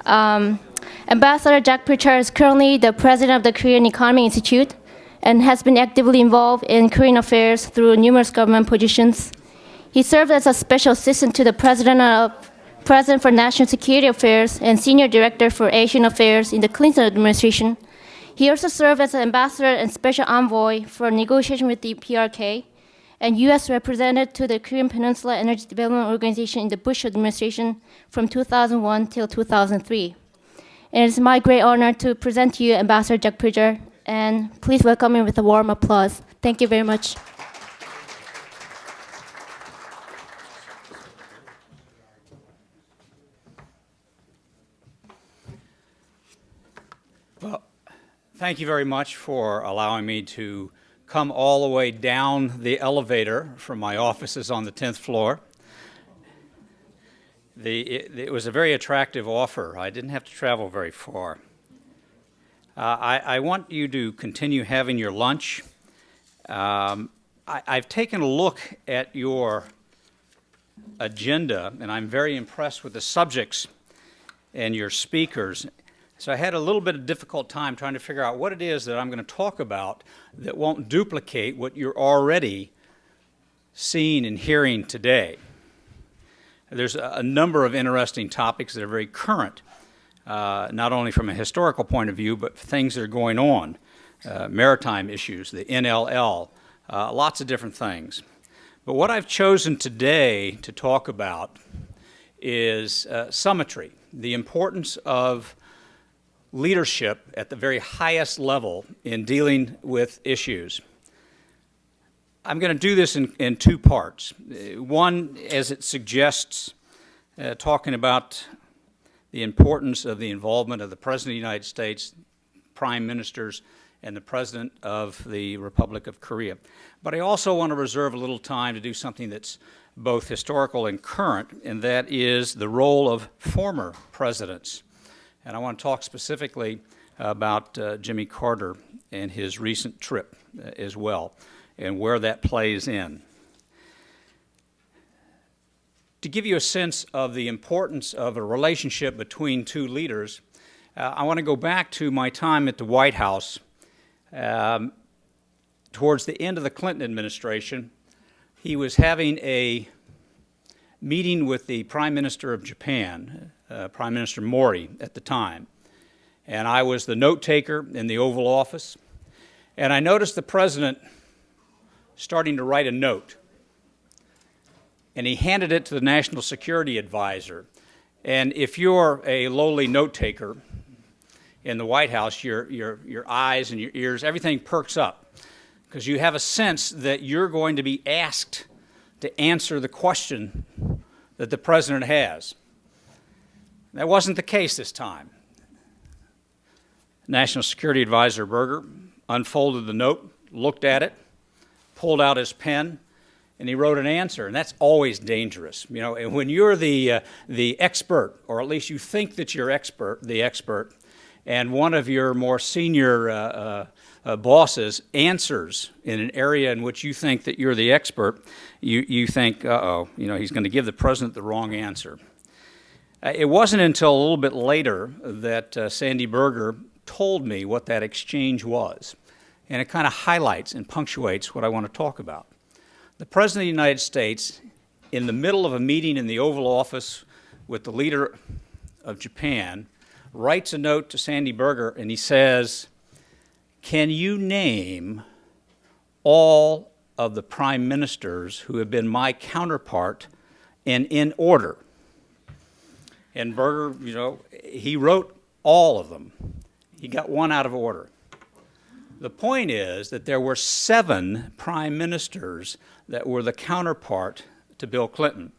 Ambassador Jack Pritchard is currently the president of the Korean Economy Institute and has been actively involved in Korean affairs through numerous government positions. He served as a special assistant to the President for National Security Affairs and Senior Director for Asian Affairs in the Clinton administration. He also served as an ambassador and special envoy for negotiation with the PRK and U.S. representative to the Korean Peninsula Energy Development Organization in the Bush administration from 2001 till 2003. And it is my great honor to present to you Ambassador Jack Pritchard, and please welcome him with a warm applause. Thank you very much. Well, thank you very much for allowing me to come all the way down the elevator from my offices on the 10th floor. It was a very attractive offer. I didn't have to travel very far. I want you to continue having your lunch. I've taken a look at your agenda, and I'm very impressed with the subjects and your speakers. So I had a little bit of difficult time trying to figure out what it is that I'm going to talk about that won't duplicate what you're already seeing and hearing today. There's a number of interesting topics that are very current, not only from a historical point of view, but things that are going on, maritime issues, the NLL, lots of different things. But what I've chosen today to talk about is symmetry, the importance of leadership at the very highest level in dealing with issues. I'm going to do this in two parts. One, as it suggests, talking about the importance of the involvement of the President of the United States, Prime Ministers, and the President of the Republic of Korea. But I also want to reserve a little time to do something that's both historical and current, and that is the role of former presidents. And I want to talk specifically about Jimmy Carter and his recent trip as well, and where that plays in. To give you a sense of the importance of a relationship between two leaders, I want to go back to my time at the White House. Towards the end of the Clinton administration, he was having a meeting with the Prime Minister of Japan, Prime Minister Mori at the time. And I was the note taker in the Oval Office. And I noticed the President starting to write a note. And he handed it to the National Security Advisor. And if you're a lowly note taker in the White House, your eyes and your ears, everything perks up, because you have a sense that you're going to be asked to answer the question that the President has. That wasn't the case this time. National Security Advisor Berger unfolded the note, looked at it, pulled out his pen, and he wrote an answer. And that's always dangerous. You know, and when you're the expert, or at least you think that you're the expert, and one of your more senior bosses answers in an area in which you think that you're the expert, you think, uh-oh, you know, he's going to give the President the wrong answer. It wasn't until a little bit later that Sandy Berger told me what that exchange was. And it kind of highlights and punctuates what I want to talk about. The President of the United States, in the middle of a meeting in the Oval Office with the leader of Japan, writes a note to Sandy Berger, and he says, "Can you name all of the prime ministers who have been my counterpart and in order?" And Berger, you know, he wrote all of them. He got one out of order. The point is that there were 7 prime ministers that were the counterpart to Bill Clinton.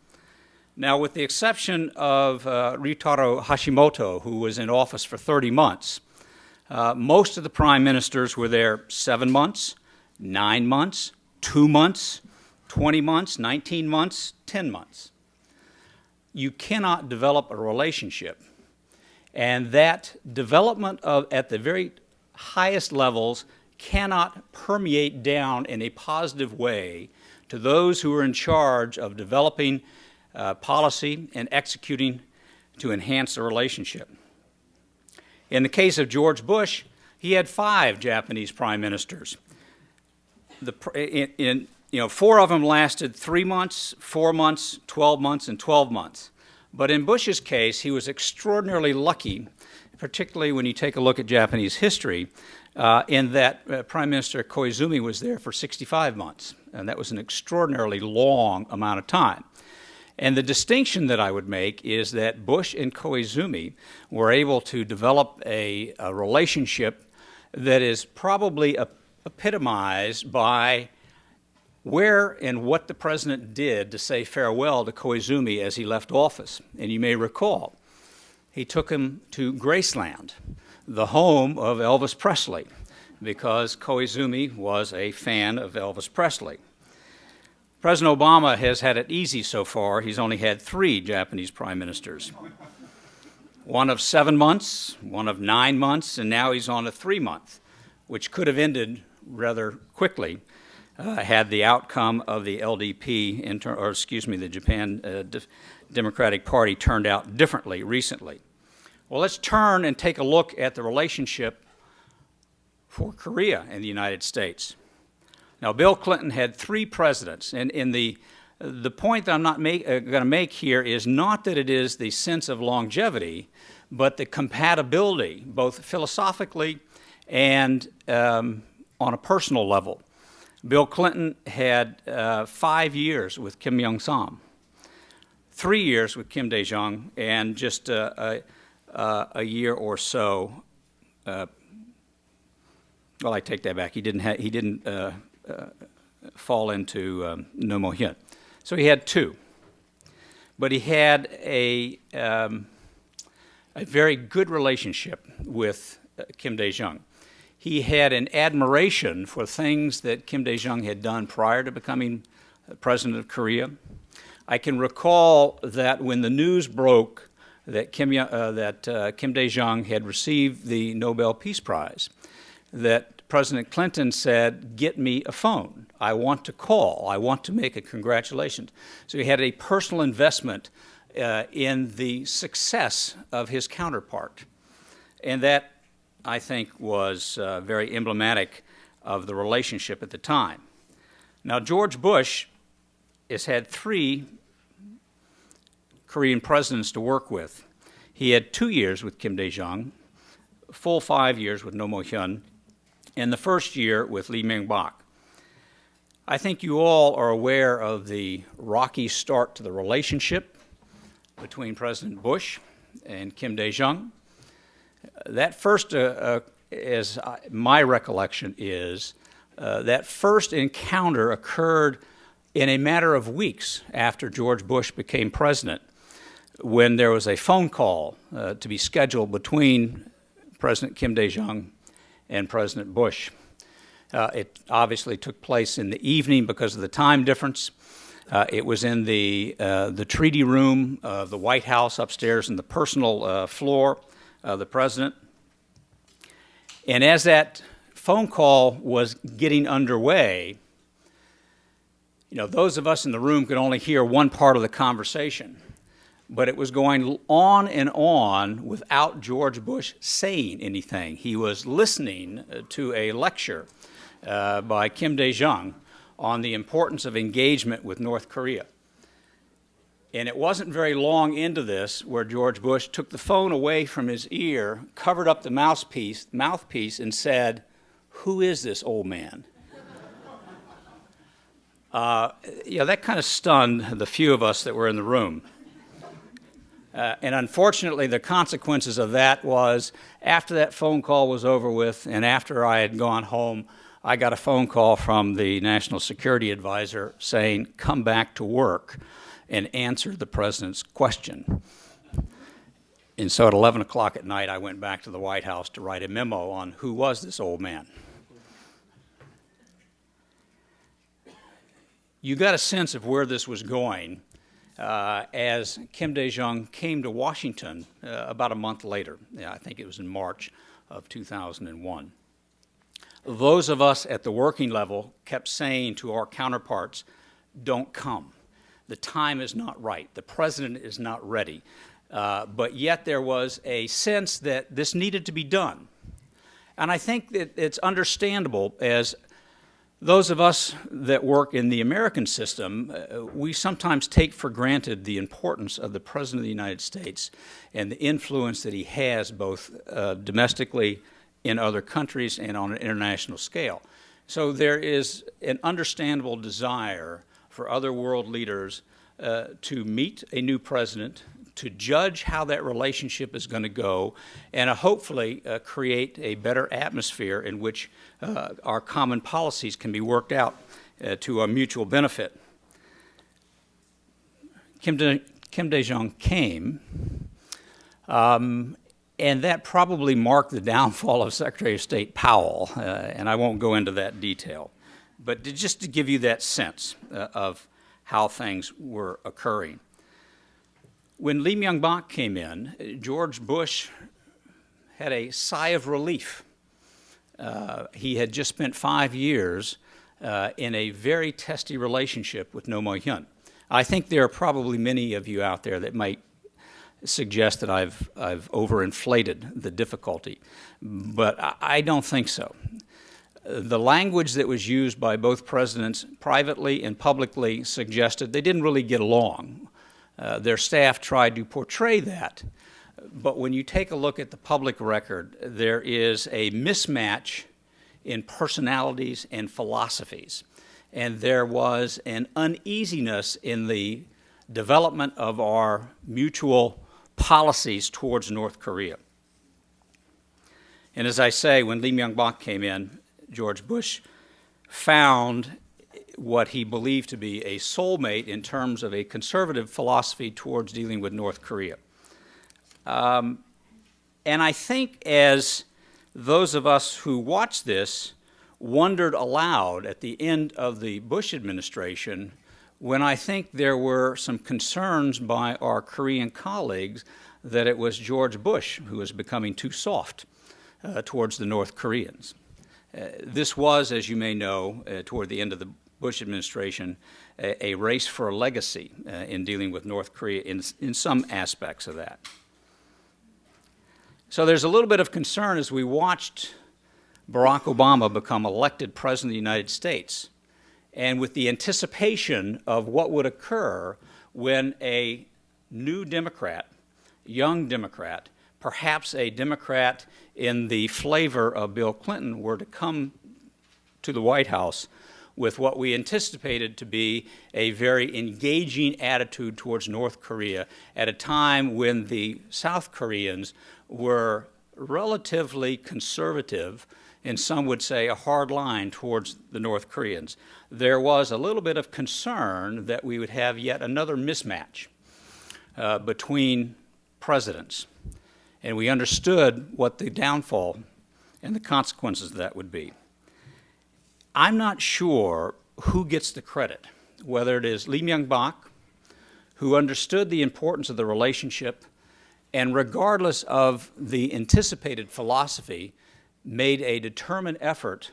Now, with the exception of Ryutaro Hashimoto, who was in office for 30 months, most of the prime ministers were there 7 months, 9 months, 2 months, 20 months, 19 months, 10 months. You cannot develop a relationship. And that development at the very highest levels cannot permeate down in a positive way to those who are in charge of developing policy and executing to enhance the relationship. In the case of George Bush, he had 5 Japanese prime ministers. Four of them lasted 3 months, 4 months, 12 months, and 12 months. But in Bush's case, he was extraordinarily lucky, particularly when you take a look at Japanese history, in that Prime Minister Koizumi was there for 65 months, and that was an extraordinarily long amount of time. And the distinction that I would make is that Bush and Koizumi were able to develop a relationship that is probably epitomized by where and what the president did to say farewell to Koizumi as he left office. And you may recall, he took him to Graceland, the home of Elvis Presley, because Koizumi was a fan of Elvis Presley. President Obama has had it easy so far. He's only had 3 Japanese prime ministers. One of 7 months, one of 9 months, and now he's on a 3-month, which could have ended rather quickly had the outcome of the LDP, the Japan Democratic Party turned out differently recently. Well, let's turn and take a look at the relationship for Korea and the United States. Now, Bill Clinton had 3 presidents, and the point that I'm not going to make here is not that it is the sense of longevity, but the compatibility, both philosophically and on a personal level. Bill Clinton had 5 years with Kim Young-sam, 3 years with Kim Dae-jung, and just a year or so. Well, I take that back. He didn't fall into No Mo Hyun. So he had 2. But he had a very good relationship with Kim Dae-jung. He had an admiration for things that Kim Dae-jung had done prior to becoming president of Korea. I can recall that when the news broke that Kim Dae-jung had received the Nobel Peace Prize, that President Clinton said, "Get me a phone. I want to call. I want to make a congratulations." So he had a personal investment in the success of his counterpart. And that, I think, was very emblematic of the relationship at the time. Now, George Bush has had 3 Korean presidents to work with. He had 2 years with Kim Dae-jung, full 5 years with No Mo Hyun, and the first year with Lee Myung-bak. I think you all are aware of the rocky start to the relationship between President Bush and Kim Dae-jung. That first, as my recollection is, that first encounter occurred in a matter of weeks after George Bush became president, when there was a phone call to be scheduled between President Kim Dae-jung and President Bush. It obviously took place in the evening because of the time difference. It was in the treaty room of the White House upstairs in the personal floor of the president. And as that phone call was getting underway, those of us in the room could only hear one part of the conversation. But it was going on and on without George Bush saying anything. He was listening to a lecture by Kim Dae-jung on the importance of engagement with North Korea. And it wasn't very long into this where George Bush took the phone away from his ear, covered up the mouthpiece, and said, "Who is this old man?" That kind of stunned the few of us that were in the room. And unfortunately, the consequences of that was, after that phone call was over with and after I had gone home, I got a phone call from the National Security Advisor saying, "Come back to work and answer the president's question." And so at 11 o'clock at night, I went back to the White House to write a memo on who was this old man. You got a sense of where this was going as Kim Dae-jung came to Washington about a month later. I think it was in March of 2001. Those of us at the working level kept saying to our counterparts, "Don't come. The time is not right. The president is not ready. but yet there was a sense that this needed to be done. And I think that it's understandable, as those of us that work in the American system, we sometimes take for granted the importance of the President of the United States and the influence that he has both domestically in other countries and on an international scale. So there is an understandable desire for other world leaders to meet a new president, to judge how that relationship is going to go, and hopefully create a better atmosphere in which our common policies can be worked out to our mutual benefit. Kim Dae-jung came, and that probably marked the downfall of Secretary of State Powell, and I won't go into that detail. But just to give you that sense of how things were occurring. When Lee Myung-bak came in, George Bush had a sigh of relief. He had just spent 5 years in a very testy relationship with Roh Moo-hyun. I think there are probably many of you out there that might suggest that I've overinflated the difficulty, but I don't think so. The language that was used by both presidents privately and publicly suggested they didn't really get along. Their staff tried to portray that, but when you take a look at the public record, there is a mismatch in personalities and philosophies, and there was an uneasiness in the development of our mutual policies towards North Korea. And as I say, when Lee Myung-bak came in, George Bush found what he believed to be a soulmate in terms of a conservative philosophy towards dealing with North Korea. And I think as those of us who watched this wondered aloud at the end of the Bush administration, when I think there were some concerns by our Korean colleagues that it was George Bush who was becoming too soft towards the North Koreans. This was, as you may know, toward the end of the Bush administration, a race for a legacy in dealing with North Korea in some aspects of that. So there's a little bit of concern as we watched Barack Obama become elected President of the United States, and with the anticipation of what would occur when a new Democrat, young Democrat, perhaps a Democrat in the flavor of Bill Clinton, were to come to the White House with what we anticipated to be a very engaging attitude towards North Korea at a time when the South Koreans were relatively conservative, and some would say a hard line towards the North Koreans. There was a little bit of concern that we would have yet another mismatch between presidents, and we understood what the downfall and the consequences of that would be. I'm not sure who gets the credit, whether it is Lee Myung-bak, who understood the importance of the relationship and regardless of the anticipated philosophy, made a determined effort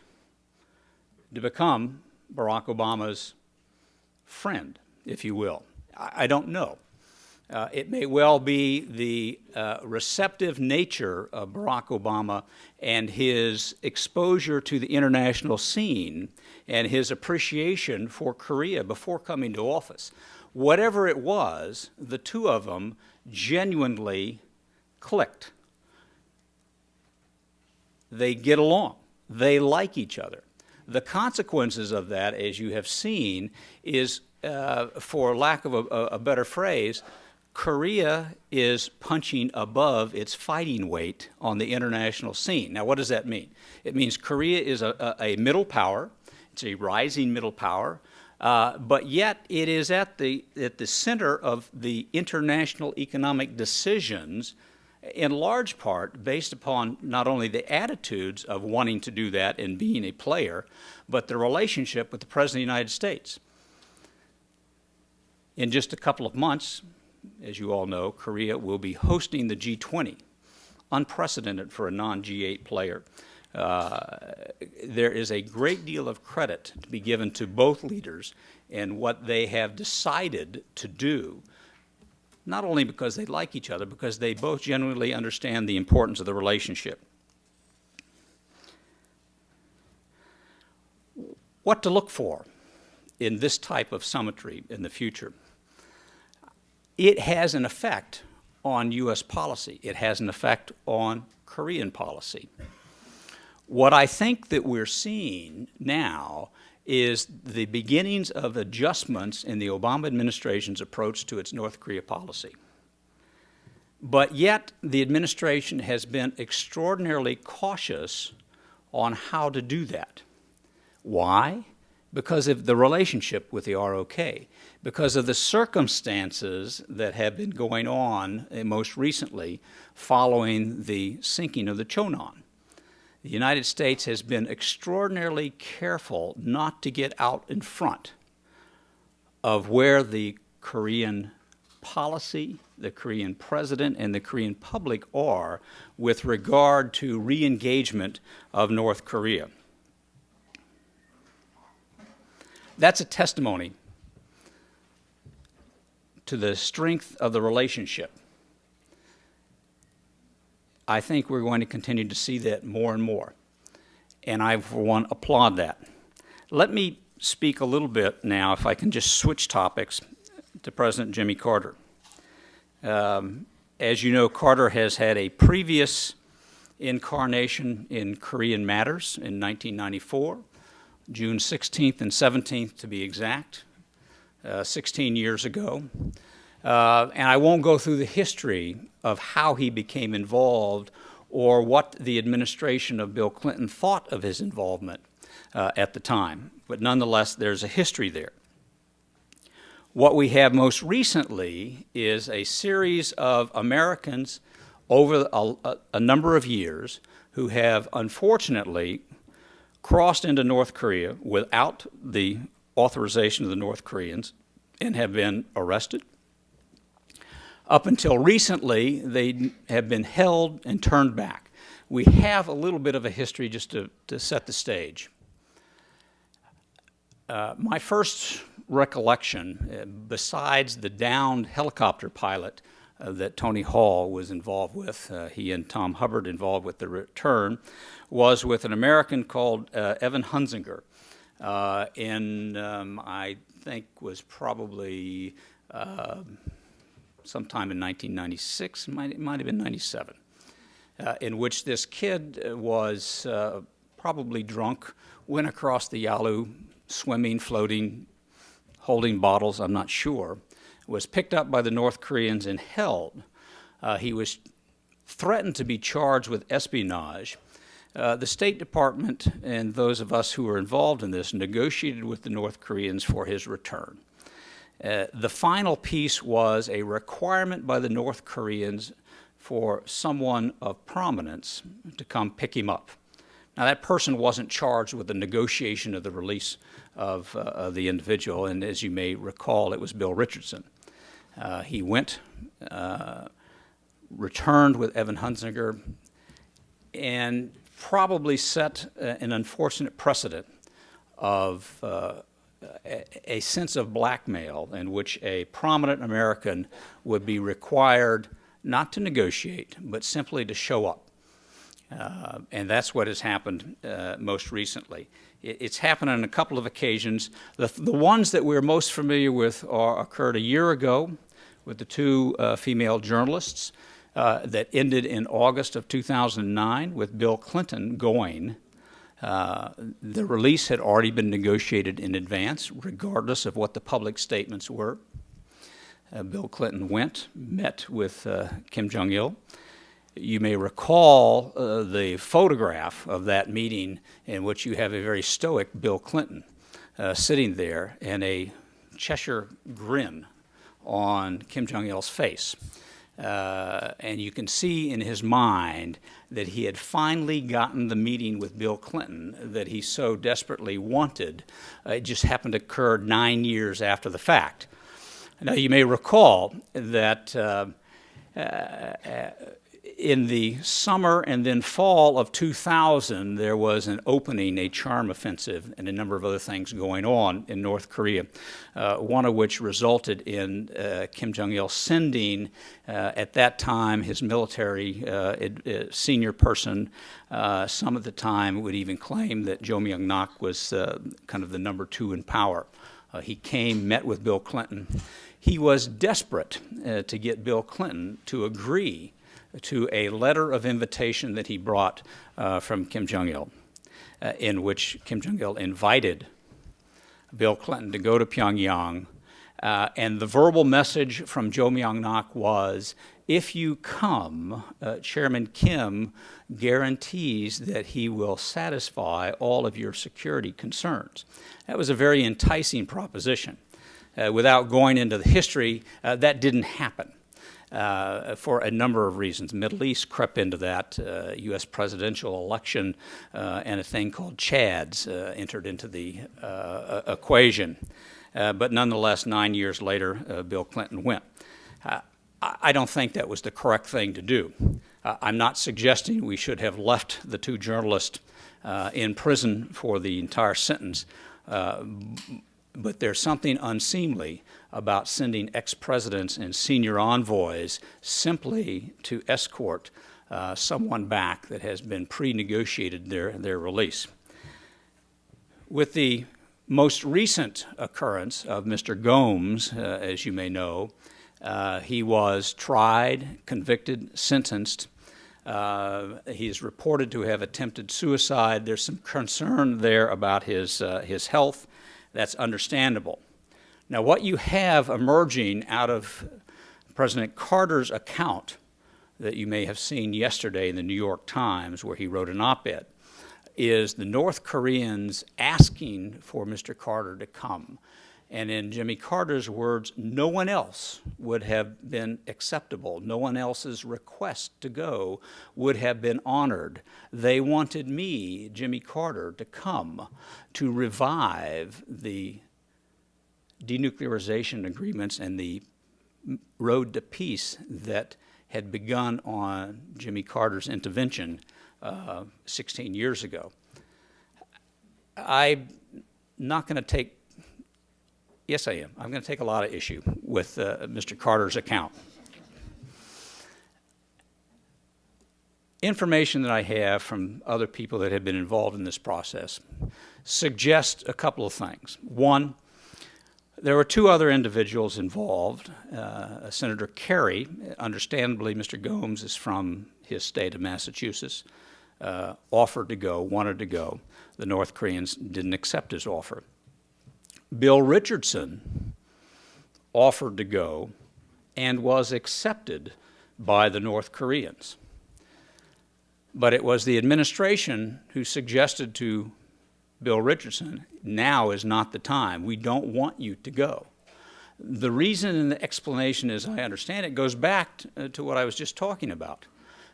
to become Barack Obama's friend, if you will. I don't know. It may well be the receptive nature of Barack Obama and his exposure to the international scene and his appreciation for Korea before coming to office. Whatever it was, the two of them genuinely clicked. They get along. They like each other. The consequences of that, as you have seen, is, for lack of a better phrase, Korea is punching above its fighting weight on the international scene. Now, what does that mean? It means Korea is a middle power. It's a rising middle power, but yet it is at the center of the international economic decisions, in large part based upon not only the attitudes of wanting to do that and being a player, but the relationship with the President of the United States. In just a couple of months, as you all know, Korea will be hosting the G20, unprecedented for a non-G8 player. There is a great deal of credit to be given to both leaders in what they have decided to do not only because they like each other, because they both genuinely understand the importance of the relationship. What to look for in this type of symmetry in the future? It has an effect on U.S. policy. It has an effect on Korean policy. What I think that we're seeing now is the beginnings of adjustments in the Obama administration's approach to its North Korea policy. But yet, the administration has been extraordinarily cautious on how to do that. Why? Because of the relationship with the ROK, because of the circumstances that have been going on most recently following the sinking of the Chonon. The United States has been extraordinarily careful not to get out in front of where the Korean policy, the Korean president, and the Korean public are with regard to re-engagement of North Korea. That's a testimony to the strength of the relationship. I think we're going to continue to see that more and more, and I, for one, applaud that. Let me speak a little bit now, if I can just switch topics, to President Jimmy Carter. As you know, Carter has had a previous incarnation in Korean matters in 1994, June 16th and 17th to be exact, 16 years ago. And I won't go through the history of how he became involved or what the administration of Bill Clinton thought of his involvement at the time. But nonetheless, there's a history there. What we have most recently is a series of Americans over a number of years who have unfortunately crossed into North Korea without the authorization of the North Koreans and have been arrested. Up until recently, they have been held and turned back. We have a little bit of a history just to set the stage. My first recollection, besides the downed helicopter pilot that Tony Hall was involved with, he and Tom Hubbard involved with the return, was with an American called Evan Hunzinger I think was probably sometime in 1996, it might have been 97, in which this kid was probably drunk, went across the Yalu, swimming, floating, holding bottles, I'm not sure, was picked up by the North Koreans and held. He was threatened to be charged with espionage. The State Department and those of us who were involved in this negotiated with the North Koreans for his return. The final piece was a requirement by the North Koreans for someone of prominence to come pick him up. Now, that person wasn't charged with the negotiation of the release of the individual, and as you may recall, it was Bill Richardson. He went, returned with Evan Hunzinger, and probably set an unfortunate precedent of a sense of blackmail in which a prominent American would be required not to negotiate, but simply to show up. And that's what has happened most recently. It's happened on a couple of occasions. The ones that we're most familiar with occurred a year ago with the two female journalists that ended in August of 2009 with Bill Clinton going. The release had already been negotiated in advance, regardless of what the public statements were. Bill Clinton went, met with Kim Jong-il. You may recall the photograph of that meeting in which you have a very stoic Bill Clinton sitting there and a Cheshire grin on Kim Jong-il's face. And you can see in his mind that he had finally gotten the meeting with Bill Clinton that he so desperately wanted. It just happened to occur 9 years after the fact. Now, you may recall that In the summer and then fall of 2000, there was an opening, a charm offensive, and a number of other things going on in North Korea, one of which resulted in Kim Jong-il sending, at that time, his military senior person. Some of the time would even claim that Jo Myung-nak was kind of the number 2 in power. He came, met with Bill Clinton. He was desperate to get Bill Clinton to agree to a letter of invitation that he brought from Kim Jong-il, in which Kim Jong-il invited Bill Clinton to go to Pyongyang. And the verbal message from Jo Myung-nak was, if you come, Chairman Kim guarantees that he will satisfy all of your security concerns. That was a very enticing proposition. Without going into the history, that didn't happen. For a number of reasons. The Middle East crept into that. U.S. presidential election and a thing called Chads entered into the equation. But nonetheless, 9 years later, Bill Clinton went. I don't think that was the correct thing to do. I'm not suggesting we should have left the 2 journalists in prison for the entire sentence, but there's something unseemly about sending ex-presidents and senior envoys simply to escort someone back that has been pre-negotiated their release. With the most recent occurrence of Mr. Gomes, as you may know, he was tried, convicted, sentenced. He is reported to have attempted suicide. There's some concern there about his health. That's understandable. Now, what you have emerging out of President Carter's account that you may have seen yesterday in the New York Times, where he wrote an op-ed, is the North Koreans asking for Mr. Carter to come. And in Jimmy Carter's words, no one else would have been acceptable. No one else's request to go would have been honored. They wanted me, Jimmy Carter, to come to revive the denuclearization agreements and the road to peace that had begun on Jimmy Carter's intervention 16 years ago. I'm not going to take, yes I am, I'm going to take a lot of issue with Mr. Carter's account. Information that I have from other people that have been involved in this process suggests a couple of things. One, there were 2 other individuals involved. Senator Kerry, understandably Mr. Gomes is from his state of Massachusetts, offered to go, wanted to go. The North Koreans didn't accept his offer. Bill Richardson offered to go and was accepted by the North Koreans. But it was the administration who suggested to Bill Richardson, now is not the time. We don't want you to go. The reason and the explanation, as I understand it, goes back to what I was just talking about.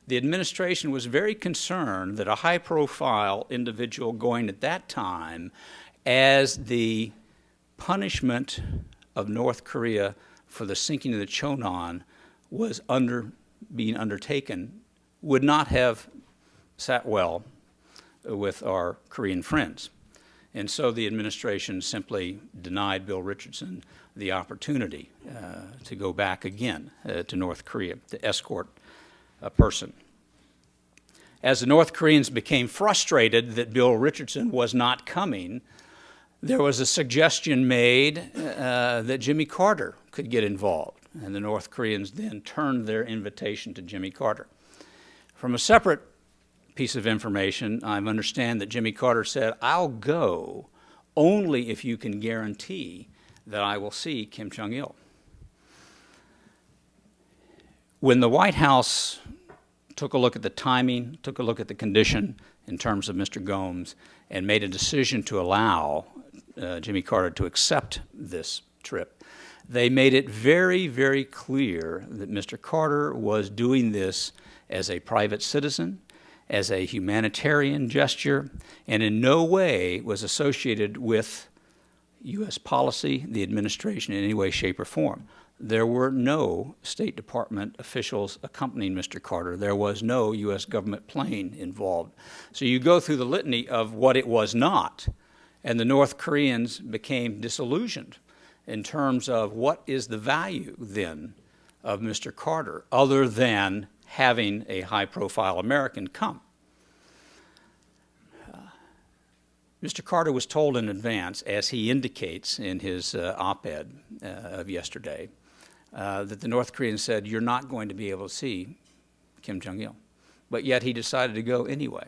The administration was very concerned that a high-profile individual going at that time as the punishment of North Korea for the sinking of the Chonan was being undertaken would not have sat well with our Korean friends. And so the administration simply denied Bill Richardson the opportunity to go back again to North Korea to escort a person. As the North Koreans became frustrated that Bill Richardson was not coming, there was a suggestion made that Jimmy Carter could get involved, and the North Koreans then turned their invitation to Jimmy Carter. From a separate piece of information, I understand that Jimmy Carter said, I'll go only if you can guarantee that I will see Kim Jong-il. When the White House took a look at the timing, took a look at the condition in terms of Mr. Gomes, and made a decision to allow Jimmy Carter to accept this trip, they made it very, very clear that Mr. Carter was doing this as a private citizen, as a humanitarian gesture, and in no way was associated with U.S. policy, the administration in any way, shape, or form. there were no State Department officials accompanying Mr. Carter. There was no U.S. government plane involved. So you go through the litany of what it was not, and the North Koreans became disillusioned in terms of what is the value then of Mr. Carter other than having a high-profile American come. Mr. Carter was told in advance, as he indicates in his op-ed of yesterday, that the North Koreans said, you're not going to be able to see Kim Jong-il. But yet he decided to go anyway.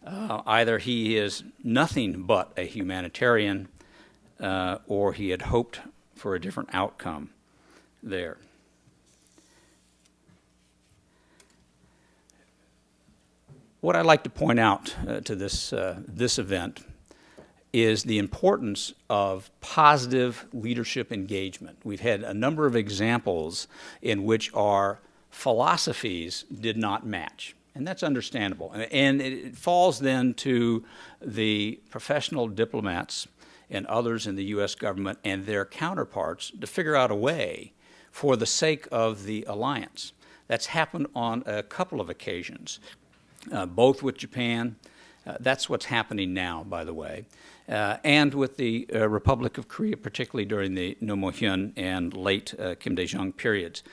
Either he is nothing but a humanitarian or he had hoped for a different outcome there. What I'd like to point out to this event is the importance of positive leadership engagement. We've had a number of examples in which our philosophies did not match, and that's understandable. And it falls then to the professional diplomats and others in the U.S. government and their counterparts to figure out a way for the sake of the alliance. That's happened on a couple of occasions. Both with Japan, that's what's happening now, by the way, and with the Republic of Korea, particularly during the Roh Moo-hyun and late Kim Dae-jung periods,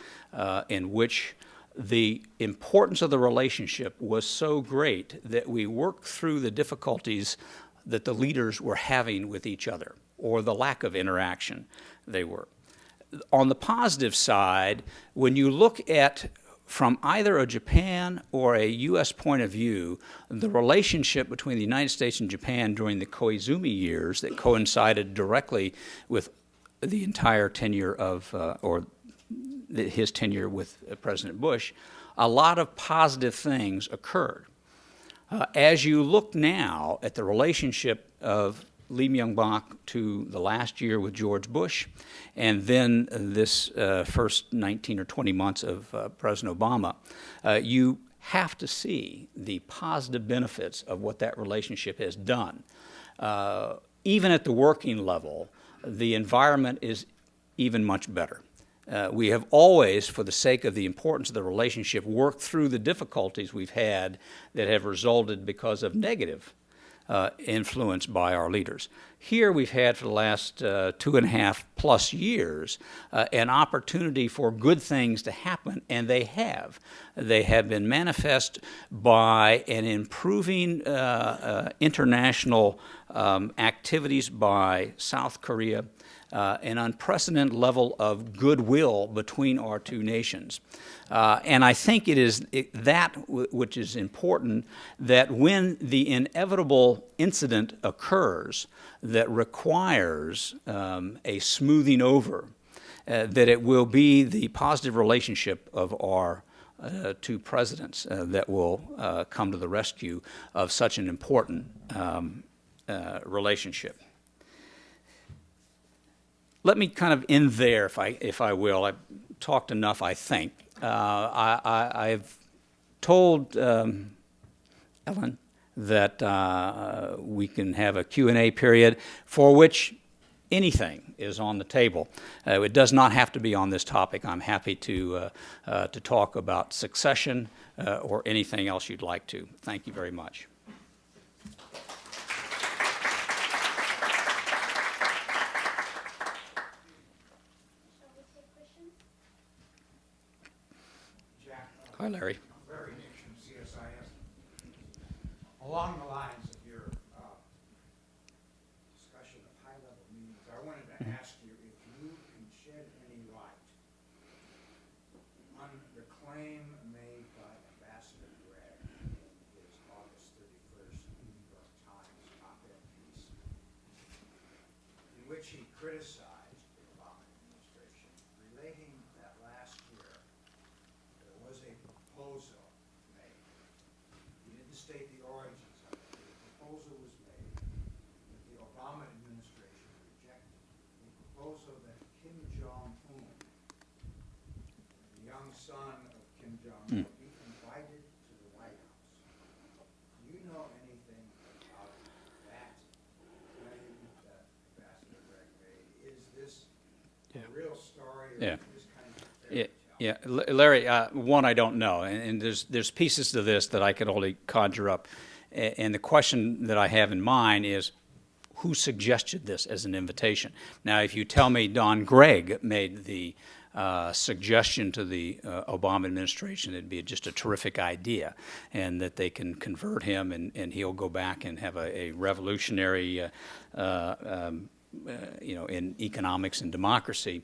in which the importance of the relationship was so great that we worked through the difficulties that the leaders were having with each other, or the lack of interaction they were. On the positive side, when you look at from either a Japan or a U.S. point of view, the relationship between the United States and Japan during the Koizumi years that coincided directly with the entire tenure of, his tenure with President Bush, a lot of positive things occurred. As you look now at the relationship of Lee Myung-bak to the last year with George Bush, and then this first 19 or 20 months of President Obama, you have to see the positive benefits of what that relationship has done. Even at the working level, the environment is even much better. We have always, for the sake of the importance of the relationship, worked through the difficulties we've had that have resulted because of negative influence by our leaders. Here we've had for the last 2.5+ years an opportunity for good things to happen, and they have. They have been manifest by an improving international activities by South Korea, an unprecedented level of goodwill between our two nations. And I think it is that which is important, that when the inevitable incident occurs that requires a smoothing over, that it will be the positive relationship of our two presidents that will come to the rescue of such an important relationship. Let me kind of end there, if I will. I've talked enough, I think. I've told Ellen that we can have a Q&A period for which anything is on the table. It does not have to be on this topic. I'm happy to talk about succession or anything else you'd like to. Thank you very much. Hi, Larry. Larry Nix from CSIS. Along the lines of your discussion of high-level meetings, I wanted to ask you if you can shed any light on the claim made by Ambassador Gregg in his August 31st New York Times op-ed piece, in which he criticized the Obama administration, relating that last year there was a proposal made. He didn't state the origins of it, but a proposal was made that the Obama administration rejected. A proposal that Kim Jong-un, the young son of Kim Jong-un, be invited to the White House. Do you know anything about that claim that Ambassador Gregg made? Is this a real story, or Yeah, Larry, one, I don't know, and there's pieces to this that I could only conjure up. And the question that I have in mind is, who suggested this as an invitation? Now, if you tell me Don Gregg made the suggestion to the Obama administration, it'd be just a terrific idea, and that they can convert him, and he'll go back and have a revolutionary, in economics and democracy.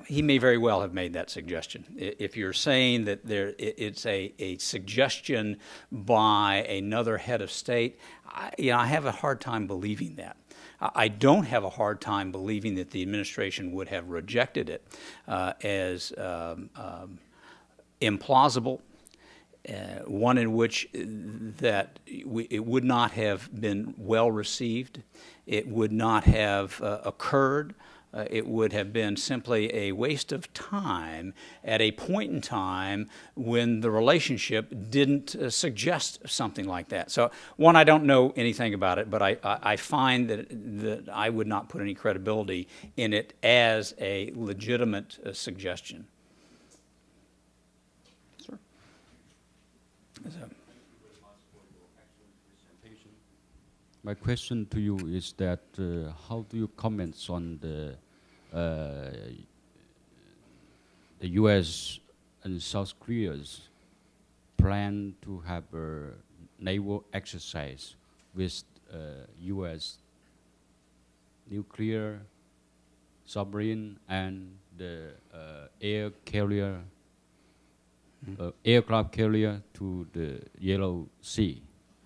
He may very well have made that suggestion. If you're saying that it's a suggestion by another head of state, I have a hard time believing that. I don't have a hard time believing that the administration would have rejected it as implausible, one in which it would not have been well received, it would not have occurred. It would have been simply a waste of time at a point in time when the relationship didn't suggest something like that. So, one, I don't know anything about it, but I find that I would not put any credibility in it as a legitimate suggestion. Sir? My question to you is that how do you comment on the U.S. and South Korea's plan to have a naval exercise with U.S. nuclear submarine and the aircraft carrier to the Yellow Sea,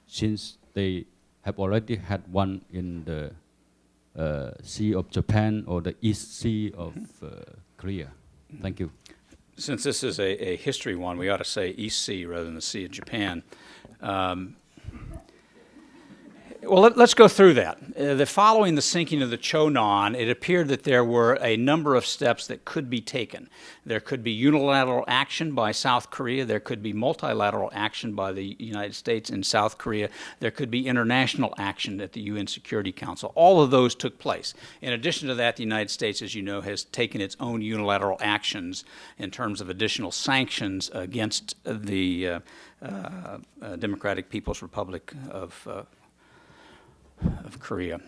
since they have already had one in the Sea of Japan or the East Sea of Korea. Thank you. Since this is a history one, we ought to say East Sea rather than the Sea of Japan. Well, let's go through that. Following the sinking of the Chonon, it appeared that there were a number of steps that could be taken. There could be unilateral action by South Korea. There could be multilateral action by the United States and South Korea. There could be international action at the UN Security Council. All of those took place. In addition to that, the United States, as you know, has taken its own unilateral actions in terms of additional sanctions against the Democratic People's Republic of Korea.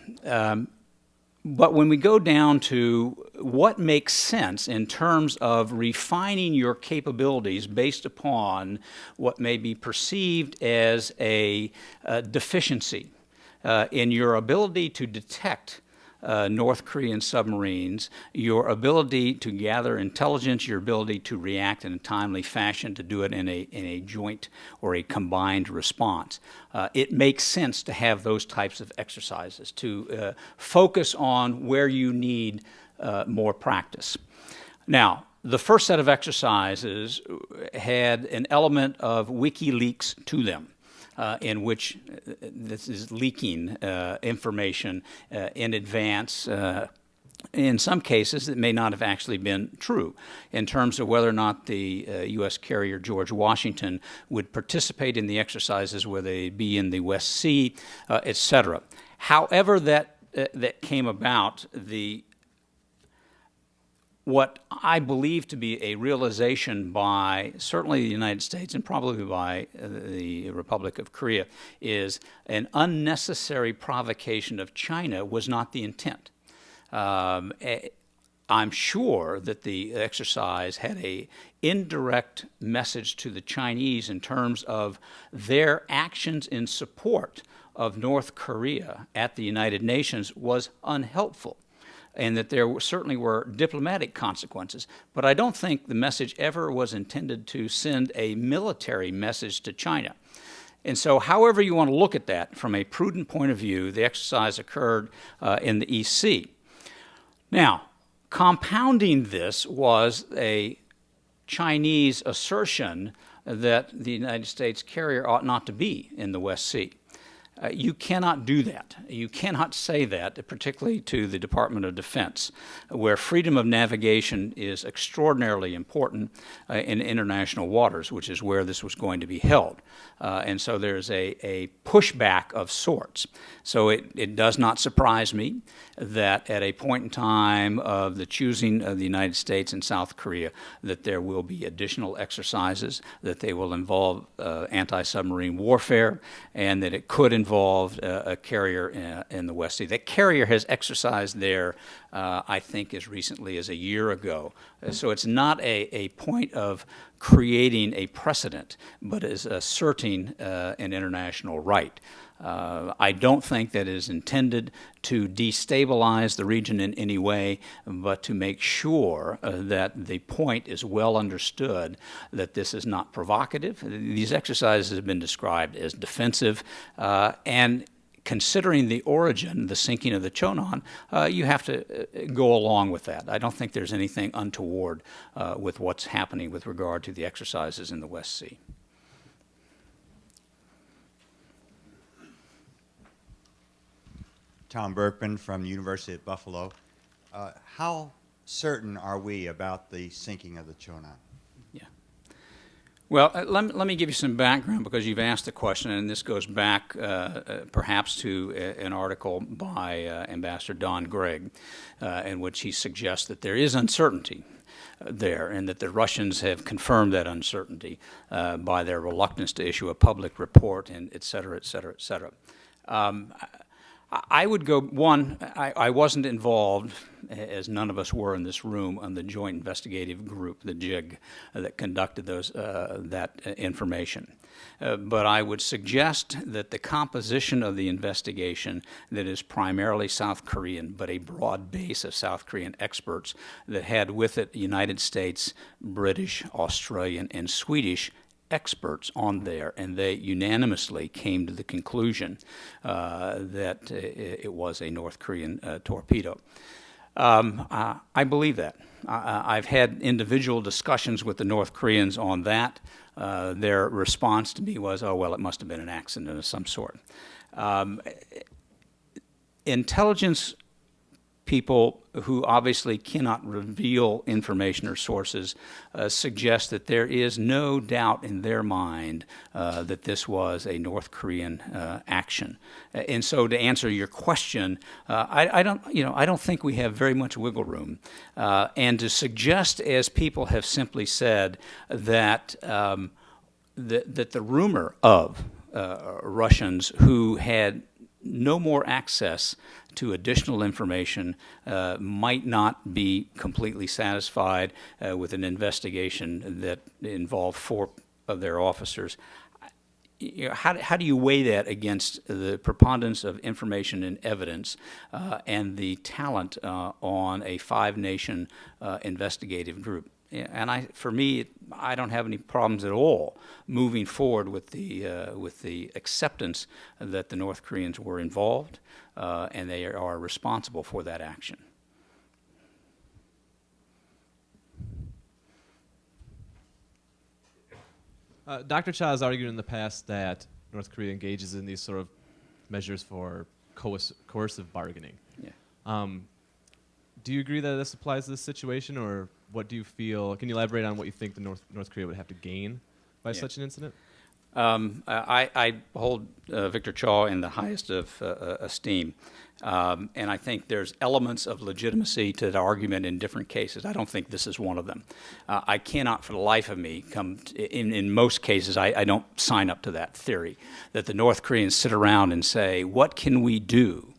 But when we go down to what makes sense in terms of refining your capabilities based upon what may be perceived as a deficiency in your ability to detect North Korean submarines, your ability to gather intelligence, your ability to react in a timely fashion, to do it in a joint or a combined response. It makes sense to have those types of exercises, to focus on where you need more practice. Now, the first set of exercises had an element of WikiLeaks to them. In which this is leaking information in advance. In some cases, it may not have actually been true in terms of whether or not the U.S. carrier George Washington would participate in the exercises, whether they be in the West Sea, et cetera. However that came about, what I believe to be a realization by certainly the United States and probably by the Republic of Korea is an unnecessary provocation of China was not the intent. I'm sure that the exercise had an indirect message to the Chinese in terms of their actions in support of North Korea at the United Nations was unhelpful, and that there certainly were diplomatic consequences. But I don't think the message ever was intended to send a military message to China. And so however you want to look at that, from a prudent point of view, the exercise occurred in the East Sea. Now, compounding this was a Chinese assertion that the United States carrier ought not to be in the West Sea. You cannot do that. You cannot say that, particularly to the Department of Defense, where freedom of navigation is extraordinarily important in international waters, which is where this was going to be held. And so there's a pushback of sorts. So it does not surprise me that at a point in time of the choosing of the United States and South Korea, that there will be additional exercises, that they will involve anti-submarine warfare, and that it could involve a carrier in the West Sea. That carrier has exercised there, I think, as recently as a year ago. So it's not a point of creating a precedent, but is asserting an international right. I don't think that is intended to destabilize the region in any way, but to make sure that the point is well understood, that this is not provocative. These exercises have been described as defensive, and considering the origin, the sinking of the Chonan, you have to go along with that. I don't think there's anything untoward with what's happening with regard to the exercises in the West Sea. Tom Berkman from the University at Buffalo. How certain are we about the sinking of the Chonan? Yeah. Well, let me give you some background, because you've asked the question, and this goes back perhaps to an article by Ambassador Don Gregg, in which he suggests that there is uncertainty there, and that the Russians have confirmed that uncertainty by their reluctance to issue a public report, and et cetera, et cetera, et cetera. I would go, one, I wasn't involved, as none of us were in this room, on the Joint Investigative Group, the JIG, that conducted that information. But I would suggest that the composition of the investigation, that is primarily South Korean, but a broad base of South Korean experts that had with it United States, British, Australian, and Swedish experts on there, and they unanimously came to the conclusion that it was a North Korean torpedo. I believe that. I've had individual discussions with the North Koreans on that. Their response to me was, oh, well, it must have been an accident of some sort. Intelligence people who obviously cannot reveal information or sources suggest that there is no doubt in their mind that this was a North Korean action. And so, to answer your question, I don't think we have very much wiggle room. And to suggest, as people have simply said, that that the rumor of Russians who had no more access to additional information might not be completely satisfied with an investigation that involved 4 of their officers. How do you weigh that against the preponderance of information and evidence and the talent on a 5-nation investigative group? And for me, I don't have any problems at all moving forward with the acceptance that the North Koreans were involved and they are responsible for that action. Dr. Cha has argued in the past that North Korea engages in these sort of measures for coercive bargaining. Yeah. Do you agree that this applies to this situation, or what do you feel? Can you elaborate on what you think the North Korea would have to gain by such an incident? I hold Victor Cha in the highest of esteem, and I think there's elements of legitimacy to the argument in different cases. I don't think this is one of them. I cannot for the life of me in most cases, I don't sign up to that theory, that the North Koreans sit around and say, what can we do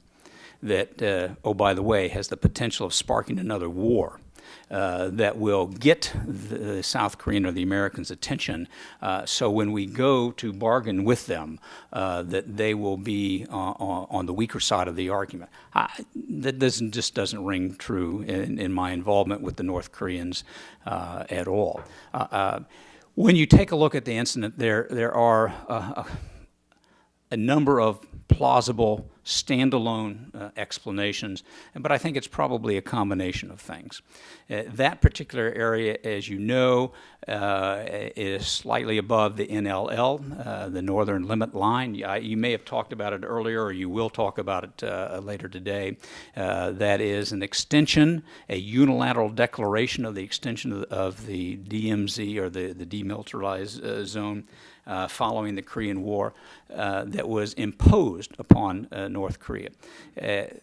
that, oh, by the way, has the potential of sparking another war that will get the South Korean or the Americans' attention, so when we go to bargain with them, that they will be on the weaker side of the argument. That just doesn't ring true in my involvement with the North Koreans at all. When you take a look at the incident, there are a number of plausible, standalone explanations, but I think it's probably a combination of things. That particular area, as you know, is slightly above the NLL, the northern limit line. You may have talked about it earlier, or you will talk about it later today. That is an extension, a unilateral declaration of the extension of the DMZ, or the demilitarized zone, following the Korean War, that was imposed upon North Korea.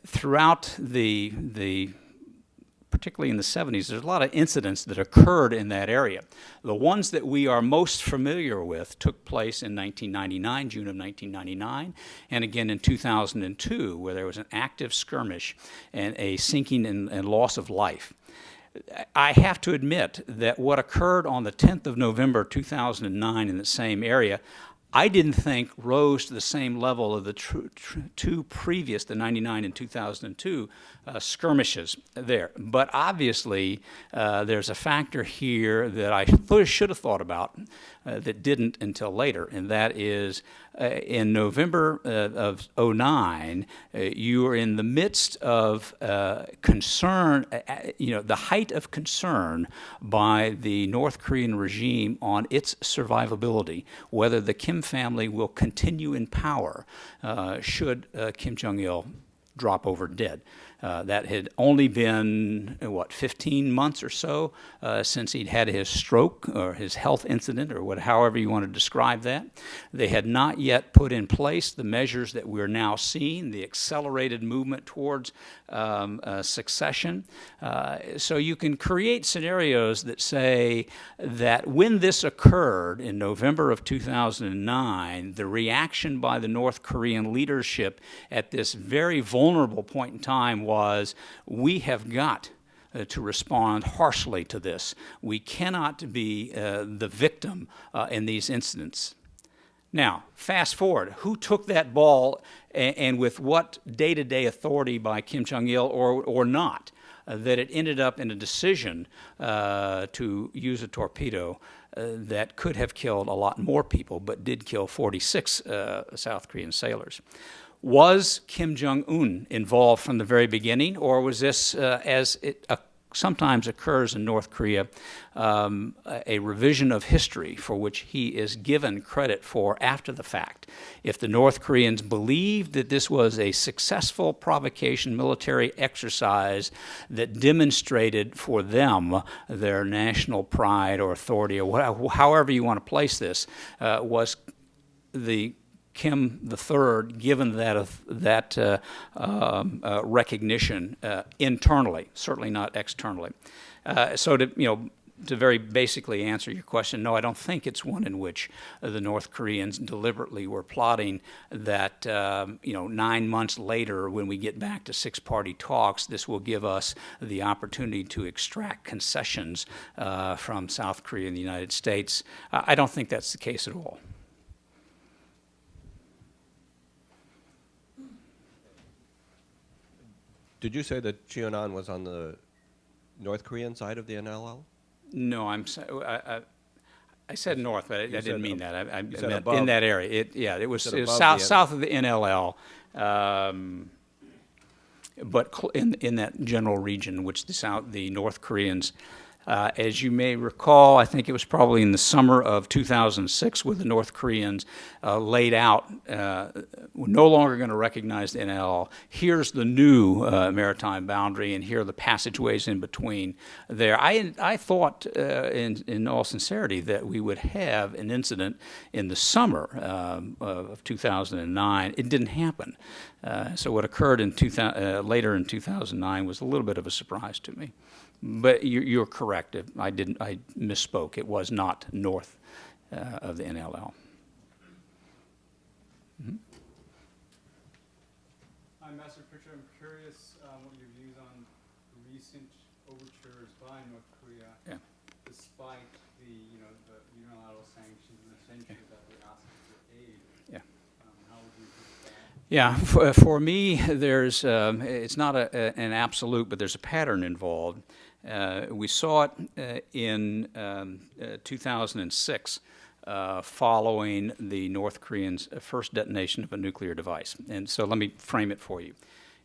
Throughout particularly in the 70s, there's a lot of incidents that occurred in that area. The ones that we are most familiar with took place in 1999, June of 1999, and again in 2002, where there was an active skirmish and a sinking and loss of life. I have to admit that what occurred on the 10th of November 2009 in the same area, I didn't think rose to the same level of the two previous, the 99 and 2002 skirmishes there. But obviously, there's a factor here that I should have thought about that didn't until later, and that is in November of 2009, you were in the midst of concern, the height of concern by the North Korean regime on its survivability, whether the Kim family will continue in power should Kim Jong-il drop over dead. That had only been, 15 months or so since he'd had his stroke or his health incident, or however you want to describe that. They had not yet put in place the measures that we're now seeing, the accelerated movement towards succession. So you can create scenarios that say that when this occurred in November of 2009, the reaction by the North Korean leadership at this very vulnerable point in time was, we have got to respond harshly to this. We cannot be the victim in these incidents. Now, fast forward, who took that ball and with what day-to-day authority by Kim Jong-il or not, that it ended up in a decision to use a torpedo that could have killed a lot more people, but did kill 46 South Korean sailors. Was Kim Jong-un involved from the very beginning, or was this, as it sometimes occurs in North Korea, a revision of history for which he is given credit for after the fact? If the North Koreans believed that this was a successful provocation military exercise that demonstrated for them their national pride or authority, or however you want to place this, was the Kim III given that recognition internally, certainly not externally. So to very basically answer your question, no, I don't think it's one in which the North Koreans deliberately were plotting that 9 months later, when we get back to six-party talks, this will give us the opportunity to extract concessions from South Korea and the United States. I don't think that's the case at all. Did you say that Cheonan was on the North Korean side of the NLL? No, I said north, but I didn't mean that. I meant above. in that area. It was south of the NLL, but in that general region, which the North Koreans, as you may recall, I think it was probably in the summer of 2006, where the North Koreans laid out, we're no longer going to recognize the NLL. Here's the new maritime boundary, and here are the passageways in between there. I thought, in all sincerity, that we would have an incident in the summer of 2009. It didn't happen. So what occurred later in 2009 was a little bit of a surprise to me. But you're correct. I misspoke. It was not north of the NLL. Mm-hmm. Ambassador Pritchard, I'm curious what your views on recent overtures by North Korea, despite the unilateral sanctions and essentially that they're asking for aid. How would you view that? Yeah, for me, there's it's not an absolute, but there's a pattern involved. We saw it in 2006 following the North Koreans' first detonation of a nuclear device. And so let me frame it for you.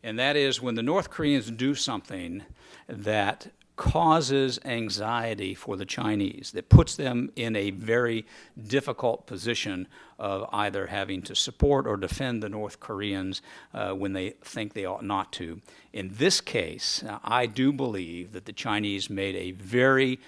And that is when the North Koreans do something that causes anxiety for the Chinese, that puts them in a very difficult position of either having to support or defend the North Koreans when they think they ought not to. In this case, I do believe that the Chinese made a very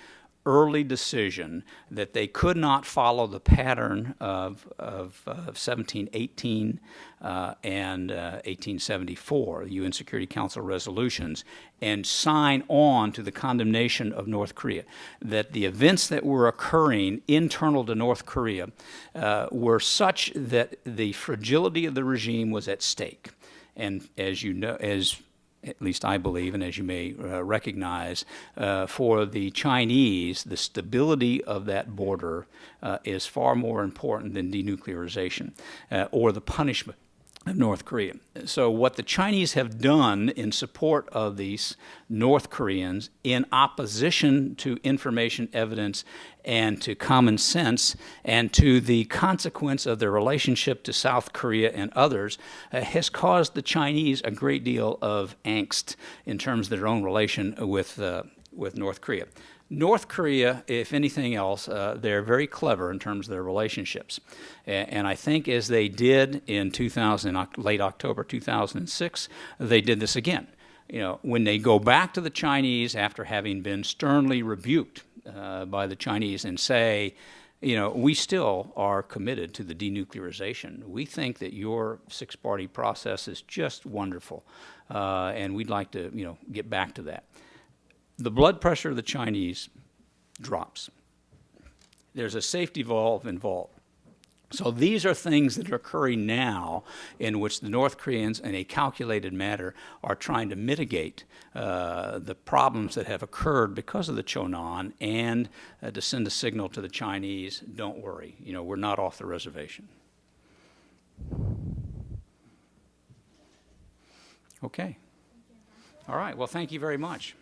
early decision that they could not follow the pattern of 1718 and 1874, the UN Security Council resolutions, and sign on to the condemnation of North Korea. That the events that were occurring internal to North Korea were such that the fragility of the regime was at stake. And as you know, at least I believe, and as you may recognize, for the Chinese, the stability of that border is far more important than denuclearization or the punishment of North Korea. So what the Chinese have done in support of these North Koreans, in opposition to information evidence and to common sense and to the consequence of their relationship to South Korea and others, has caused the Chinese a great deal of angst in terms of their own relation with North Korea. North Korea, if anything else, they're very clever in terms of their relationships. And I think as they did in late October 2006, they did this again. You know, when they go back to the Chinese after having been sternly rebuked by the Chinese and say, you know, we still are committed to the denuclearization. We think that your six-party process is just wonderful, and we'd like to, you know, get back to that. The blood pressure of the Chinese drops. There's a safety valve involved. So these are things that are occurring now in which the North Koreans, in a calculated manner, are trying to mitigate the problems that have occurred because of the Chonan and to send a signal to the Chinese, don't worry, you know, we're not off the reservation. Okay. All right, well, thank you very much.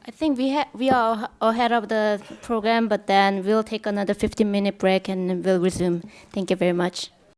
I think we are ahead of the program, but then we'll take another 15-minute break and we'll resume. Thank you very much.